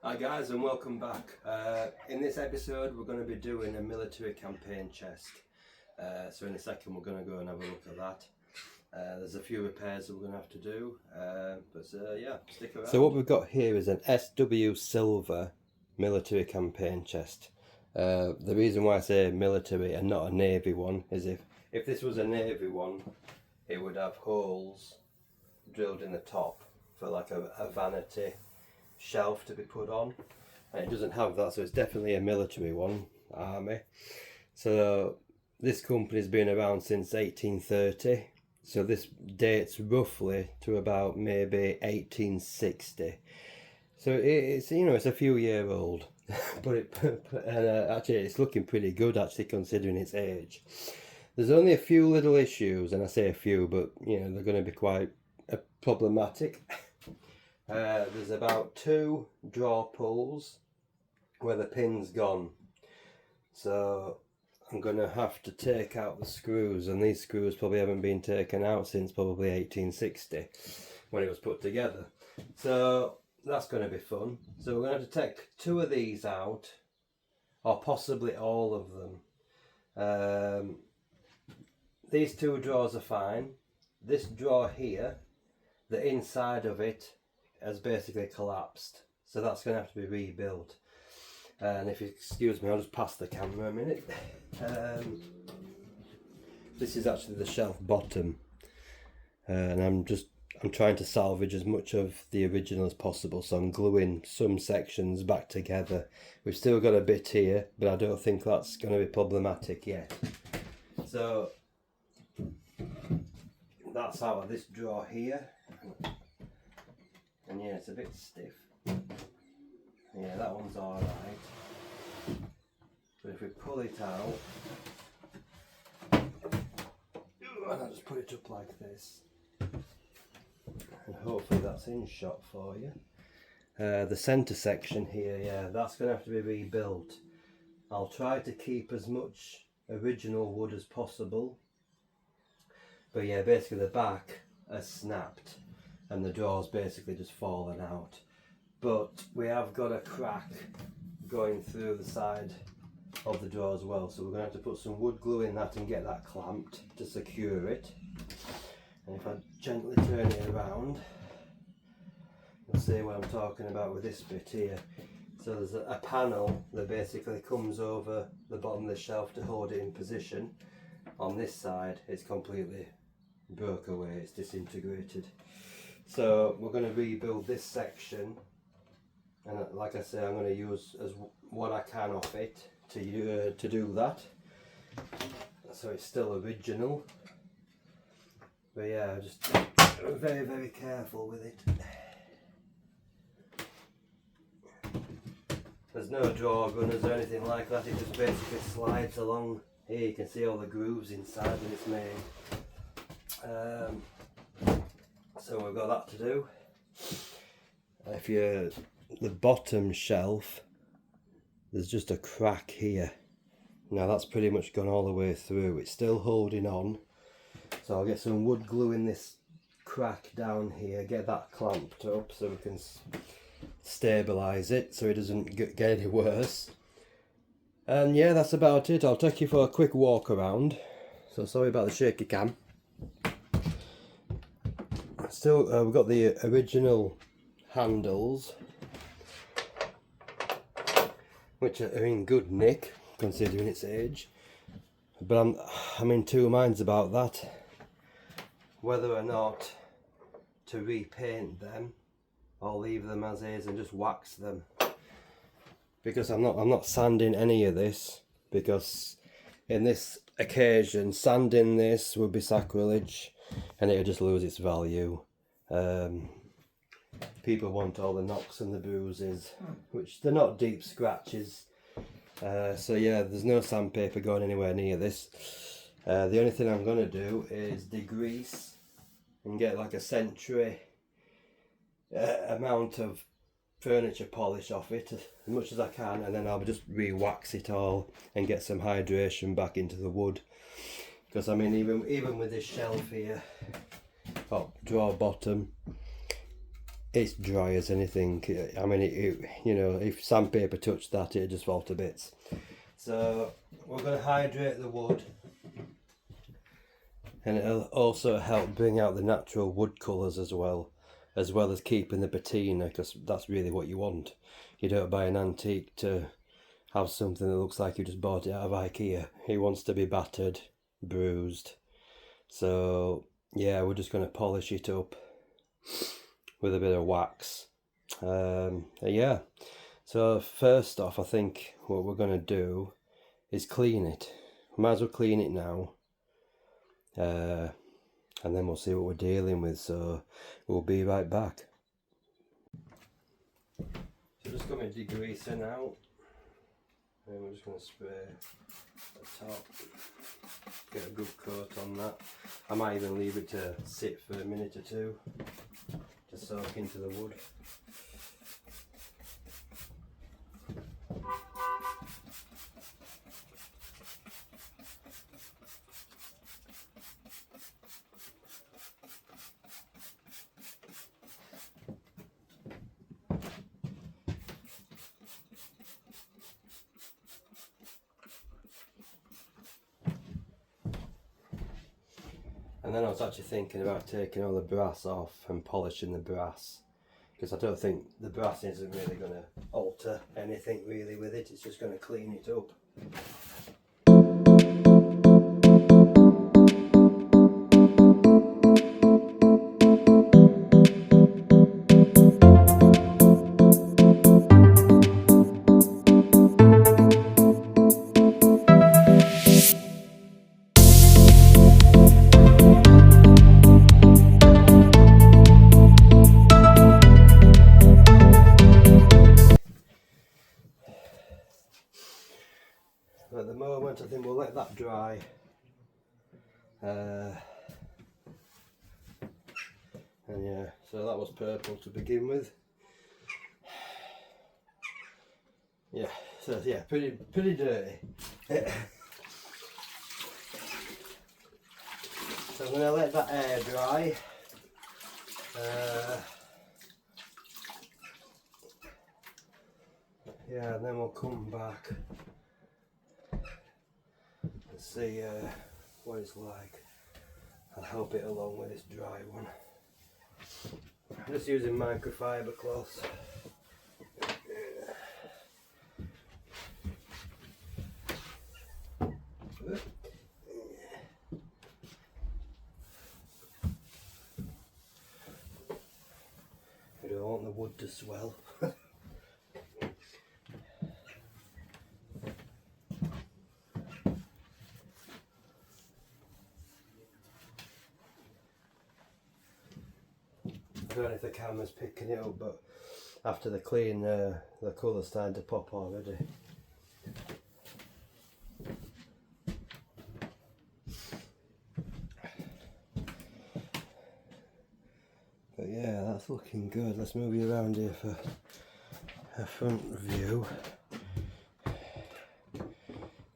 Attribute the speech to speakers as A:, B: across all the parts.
A: Hi guys, and welcome back. In this episode we're going to be doing a military campaign chest. So in a second we're going to go and have a look at that. There's a few repairs that we're going to have to do, yeah, stick around. So what we've got here is an SW Silver military campaign chest. The reason why I say military and not a navy one is if this was a navy one, it would have holes drilled in the top for like a vanity shelf to be put on, and it doesn't have that, so it's definitely a military one, army. So this company's been around since 1830, so this dates roughly to about maybe 1860. So it's, you know, it's a few year old, but actually it's looking pretty good actually considering its age. There's only a few little issues, and I say a few, but you know they're going to be quite problematic. There's about 2 draw pulls where the pin's gone, so I'm going to have to take out the screws, and these screws probably haven't been taken out since probably 1860 when it was put together. So that's going to be fun. So we're going to have to take 2 of these out, or possibly all of them. These 2 drawers are fine. This drawer here, the inside of it has basically collapsed, so that's going to have to be rebuilt. And if you excuse me, I'll just pass the camera a minute. This is actually the shelf bottom, and I'm trying to salvage as much of the original as possible, so I'm gluing some sections back together. We've still got a bit here, but I don't think that's going to be problematic yet. So that's out of this drawer here. And yeah, it's a bit stiff. Yeah, that one's alright. But if we pull it out, and I'll just put it up like this, and hopefully that's in shot for you. The centre section here, yeah, that's going to have to be rebuilt. I'll try to keep as much original wood as possible. But yeah, basically the back has snapped, and the drawers basically just fallen out. But we have got a crack going through the side of the drawer as well, so we're going to have to put some wood glue in that and get that clamped to secure it. And if I gently turn it around, you'll see what I'm talking about with this bit here. So there's a panel that basically comes over the bottom of the shelf to hold it in position. On this side it's completely broke away, it's disintegrated. So we're going to rebuild this section, and like I say, I'm going to use as what I can off it to do that, so it's still original. But yeah, just very, very careful with it. There's no drawer gunners or anything like that, it just basically slides along. Here you can see all the grooves inside when it's made. So we've got that to do. The bottom shelf, there's just a crack here. Now that's pretty much gone all the way through. It's still holding on, so I'll get some wood glue in this crack down here, get that clamped up so we can stabilise it so it doesn't get any worse. And yeah, that's about it. I'll take you for a quick walk around, so sorry about the shaky cam. Still, we've got the original handles, which are in good nick considering its age, but I'm in 2 minds about that, whether or not to repaint them or leave them as is and just wax them, because I'm not sanding any of this, because in this occasion sanding this would be sacrilege and it would just lose its value. People want all the knocks and the bruises, which they're not deep scratches. So yeah, there's no sandpaper going anywhere near this. The only thing I'm going to do is degrease and get like a century amount of furniture polish off it as much as I can, and then I'll just re-wax it all and get some hydration back into the wood. Because I mean, even with this shelf here, drawer bottom, it's dry as anything. I mean, you know, if sandpaper touched that, it'd just fall to bits. So we're going to hydrate the wood, and it'll also help bring out the natural wood colours as well as keeping the patina, because that's really what you want. You don't buy an antique to have something that looks like you just bought it out of IKEA. It wants to be battered, bruised. So yeah, we're just going to polish it up with a bit of wax. Yeah, so first off, I think what we're going to do is clean it. Might as well clean it now, and then we'll see what we're dealing with. So we'll be right back. So just got my degreaser now, and we're just going to spray the top, get a good coat on that. I might even leave it to sit for a minute or two to soak into the wood. And then I was actually thinking about taking all the brass off and polishing the brass, because I don't think the brass isn't really going to alter anything really with it. It's just going to clean it up. At the moment, I think we'll let that dry. And yeah, so that was purple to begin with. Yeah, so yeah, pretty dirty. So I'm going to let that air dry. Yeah, and then we'll come back and see what it's like. I'll help it along with this dry one. I'm just using microfiber cloths. We don't want the wood to swell. I don't know if the camera's picking it up, but after the clean, the colour's starting to pop already. But yeah, that's looking good. Let's move you around here for a front view.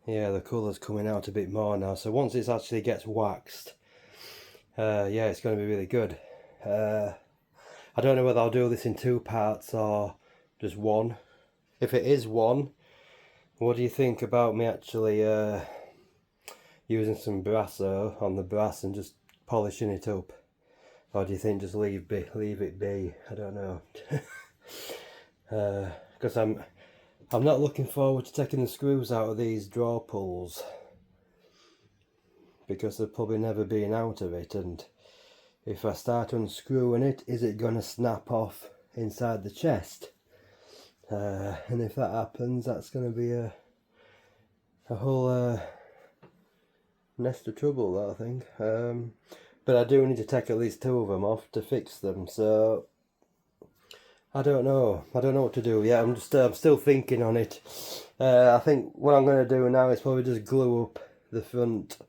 A: Yeah, the colour's coming out a bit more now. So once it actually gets waxed, yeah, it's going to be really good. I don't know whether I'll do this in 2 parts or just one. If it is one, what do you think about me actually using some Brasso on the brass and just polishing it up? Or do you think just leave it be? I don't know. Because I'm not looking forward to taking the screws out of these draw pulls, because they'll probably never been out of it, and if I start unscrewing it, is it going to snap off inside the chest? And if that happens, that's going to be a whole nest of trouble, I think. But I do need to take at least 2 of them off to fix them, so I don't know what to do. Yeah, I'm still thinking on it. I think what I'm going to do now is probably just glue up the front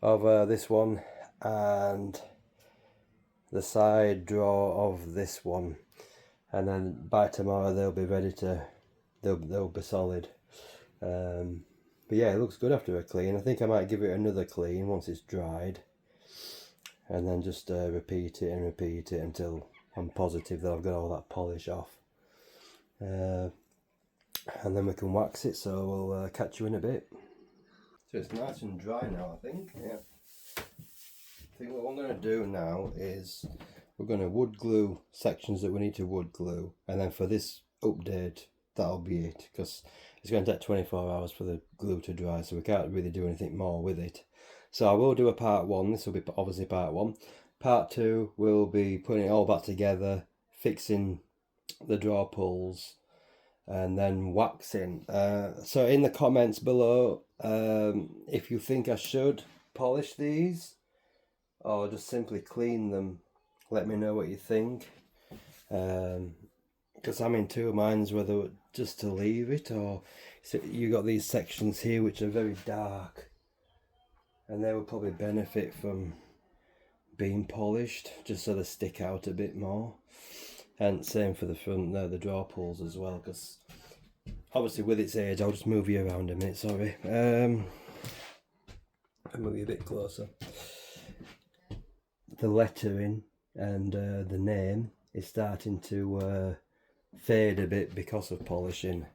A: of this one and the side draw of this one, and then by tomorrow they'll be ready to, they'll be solid. But yeah, it looks good after a clean. I think I might give it another clean once it's dried, and then just repeat it until I'm positive that I've got all that polish off. And then we can wax it, so we'll catch you in a bit. So it's nice and dry now, I think. Yeah. I think what I'm going to do now is we're going to wood glue sections that we need to wood glue, and then for this update that'll be it, because it's going to take 24 hours for the glue to dry, so we can't really do anything more with it. So I will do a part 1. This will be obviously part 1. Part 2 will be putting it all back together, fixing the draw pulls, and then waxing. So in the comments below, if you think I should polish these or just simply clean them, let me know what you think. Because I'm in two minds whether just to leave it, or so you got these sections here which are very dark, and they would probably benefit from being polished just so they stick out a bit more. And same for the front there, the draw pulls as well, because obviously with its age, I'll just move you around a minute, sorry. I'll move you a bit closer. The lettering and the name is starting to fade a bit because of polishing.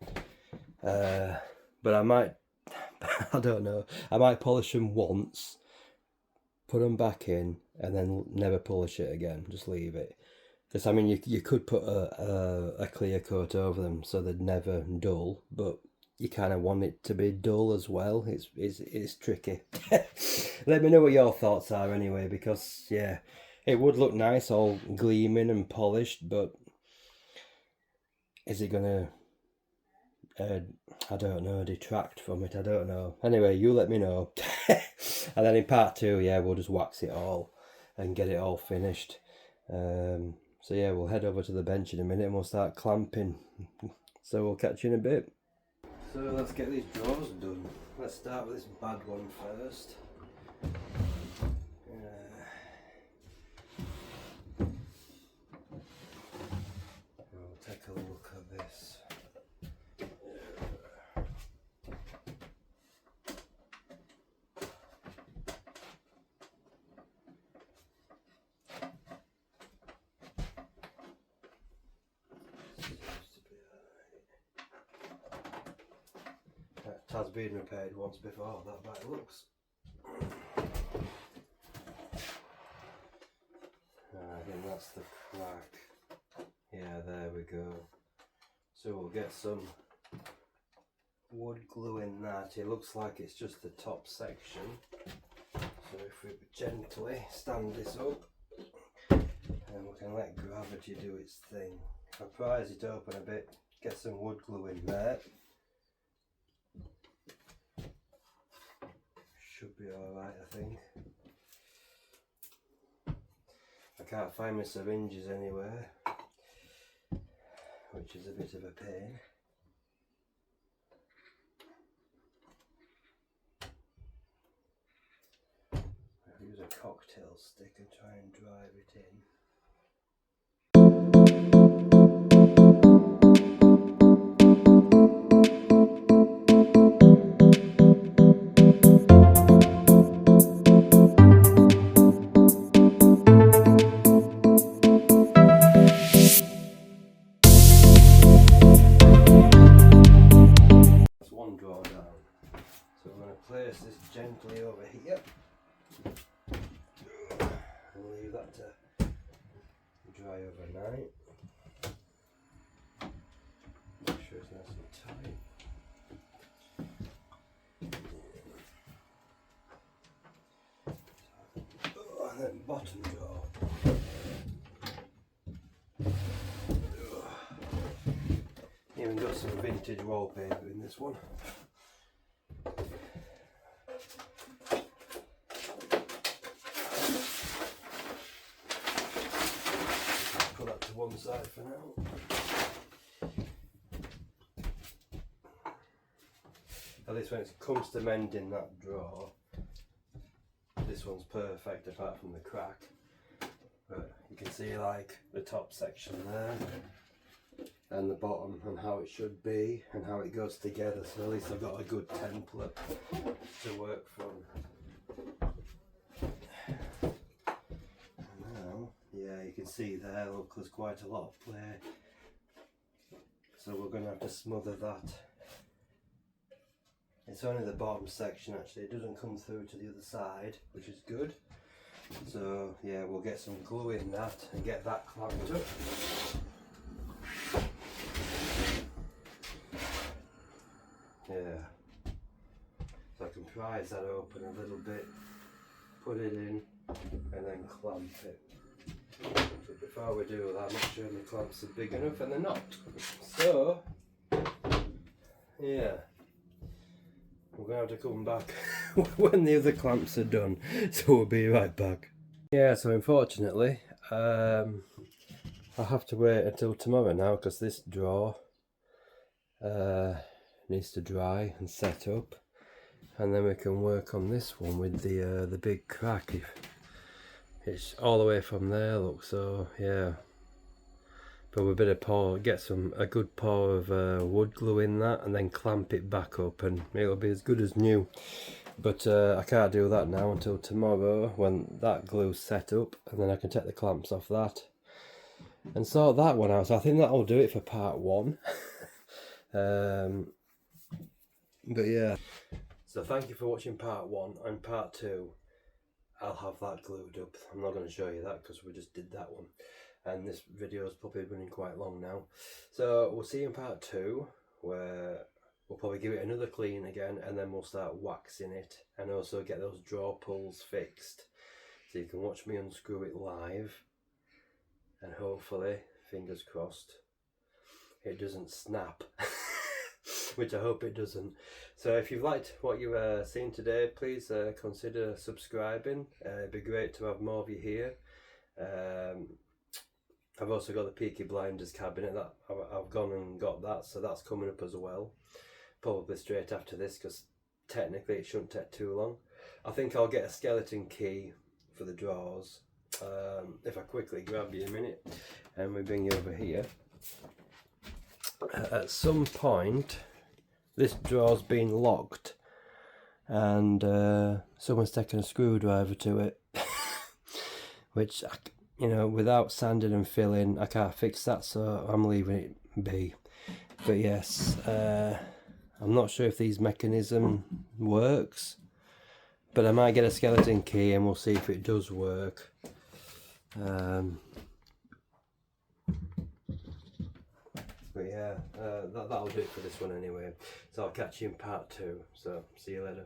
A: But I might, I don't know, I might polish them once, put them back in, and then never polish it again, just leave it. Because I mean, you could put a clear coat over them so they'd never dull, but you kind of want it to be dull as well. It's tricky. Let me know what your thoughts are anyway, because yeah, it would look nice all gleaming and polished, but is it gonna I don't know, detract from it? I don't know. Anyway, you let me know. And then in part 2, yeah, we'll just wax it all and get it all finished. So yeah, we'll head over to the bench in a minute and we'll start clamping. So we'll catch you in a bit. So let's get these drawers done. Let's start with this bad one first. We'll take a look at this. It has been repaired once before, that bad looks. I think that's the crack. Yeah, there we go. So we'll get some wood glue in that. It looks like it's just the top section. So if we gently stand this up, and we can let gravity do its thing. If I prise it open a bit, get some wood glue in there. Should be alright, I think. I can't find my syringes anywhere, which is a bit of a pain. I'll use a cocktail stick and try and drive it in. Draw down. So I'm going to place this gently over here and leave that to dry overnight. Make sure it's nice and tight. And then bottom drawer. Even got some vintage wallpaper in this one. Put that to one side for now. At least when it comes to mending that drawer, this one's perfect apart from the crack. But you can see like the top section there and the bottom and how it should be and how it goes together, so at least I've got a good template to work from. Now, yeah, you can see there, look, there's quite a lot of play. So we're going to have to smother that. It's only the bottom section actually, it doesn't come through to the other side, which is good. So yeah, we'll get some glue in that and get that clamped up. Yeah. So I can prise that open a little bit, put it in and then clamp it. But before we do that, make sure the clamps are big enough, and they're not. So yeah, we're going to have to come back when the other clamps are done, so we'll be right back. Yeah, so unfortunately I'll have to wait until tomorrow now, because this drawer needs to dry and set up, and then we can work on this one with the big crack. It's all the way from there, look, so yeah. But we better get a good pour of wood glue in that, and then clamp it back up, and it'll be as good as new. But I can't do that now until tomorrow when that glue's set up, and then I can take the clamps off that and sort that one out. So I think that'll do it for part one. But yeah, so thank you for watching part one, and part two I'll have that glued up. I'm not going to show you that because we just did that one, and this video is probably running quite long now. So we'll see you in part two, where we'll probably give it another clean again, and then we'll start waxing it and also get those draw pulls fixed, so you can watch me unscrew it live, and hopefully, fingers crossed, it doesn't snap. Which I hope it doesn't. So if you've liked what you've seen today, please consider subscribing. It'd be great to have more of you here. I've also got the Peaky Blinders cabinet that I've gone and got that, so that's coming up as well. Probably straight after this, because technically it shouldn't take too long. I think I'll get a skeleton key for the drawers. If I quickly grab you a minute and we bring you over here. At some point this drawer's been locked, and someone's taken a screwdriver to it, which, you know, without sanding and filling, I can't fix that, so I'm leaving it be. But yes, I'm not sure if these mechanism works, but I might get a skeleton key and we'll see if it does work. But yeah, that'll do it for this one anyway. So I'll catch you in part two. So see you later.